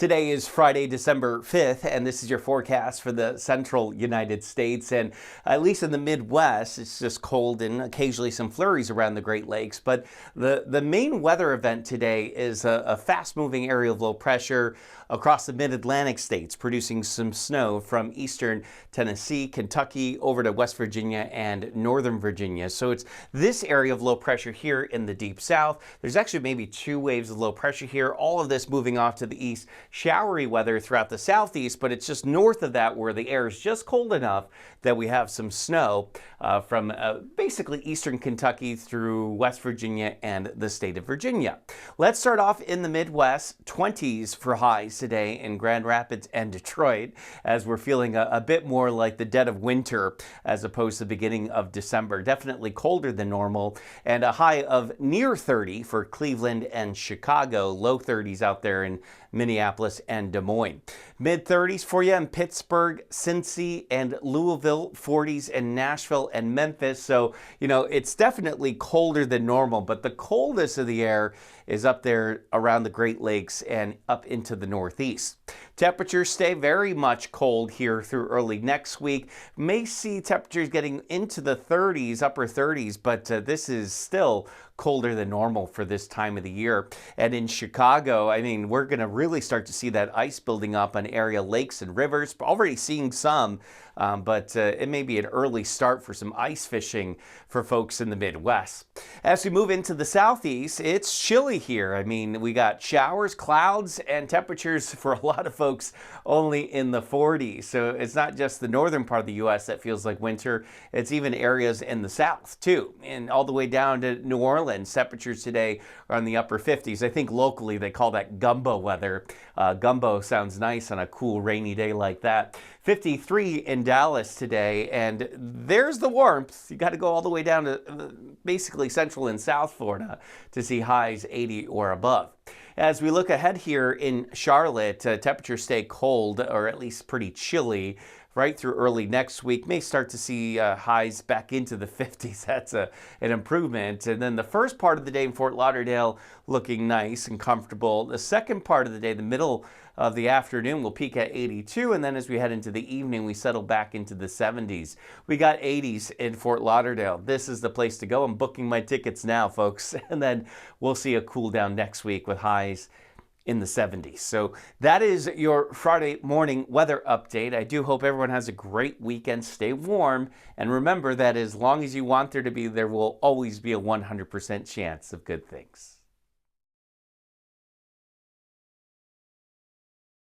Today is Friday, December 5th, and this is your forecast for the central United States. And at least in the Midwest, it's just cold and occasionally some flurries around the Great Lakes. But the main weather event today is a fast-moving area of low pressure across the mid-Atlantic states, producing some snow from eastern Tennessee, Kentucky, over to West Virginia and northern Virginia. So it's this area of low pressure here in the deep south. There's actually maybe two waves of low pressure here, all of this moving off to the east. Showery weather throughout the southeast, but it's just north of that where the air is just cold enough that we have some snow from basically eastern Kentucky through West Virginia and the state of Virginia. Let's start off in the Midwest. 20s for highs today in Grand Rapids and Detroit, as we're feeling a bit more like the dead of winter as opposed to the beginning of December. Definitely colder than normal, and a high of near 30 for Cleveland and Chicago. Low 30s out there in Minneapolis and Des Moines. Mid 30s for you in Pittsburgh, Cincy, and Louisville. 40s in Nashville and Memphis. So, you know, it's definitely colder than normal, but the coldest of the air is up there around the Great Lakes and up into the Northeast. Temperatures stay very much cold here through early next week. May see temperatures getting into the 30s, upper 30s, but this is still colder than normal for this time of the year. And in Chicago, I mean, we're going to really start to see that ice building up on area lakes and rivers. Already seeing some, but it may be an early start for some ice fishing for folks in the Midwest. As we move into the Southeast, it's chilly here. I mean, we got showers, clouds, and temperatures for a lot of folks only in the 40s. So it's not just the northern part of the U.S. that feels like winter. It's even areas in the South, too, and all the way down to New Orleans. Temperatures today are in the upper 50s. I think locally they call that gumbo weather. Gumbo sounds nice on a cool rainy day like that. 53 in Dallas today, and there's the warmth. You got to go all the way down to basically central and south Florida to see highs 80 or above. As we look ahead here in Charlotte, temperatures stay cold, or at least pretty chilly, right through early next week. May start to see highs back into the 50s. That's an improvement. And then the first part of the day in Fort Lauderdale looking nice and comfortable. The second part of the day, the middle of the afternoon, will peak at 82. And then as we head into the evening, we settle back into the 70s. We got 80s in Fort Lauderdale. This is the place to go. I'm booking my tickets now, folks. And then we'll see a cool down next week with highs in the 70s. So that is your Friday morning weather update. I do hope everyone has a great weekend. Stay warm. And remember that as long as you want there to be, there will always be a 100% chance of good things.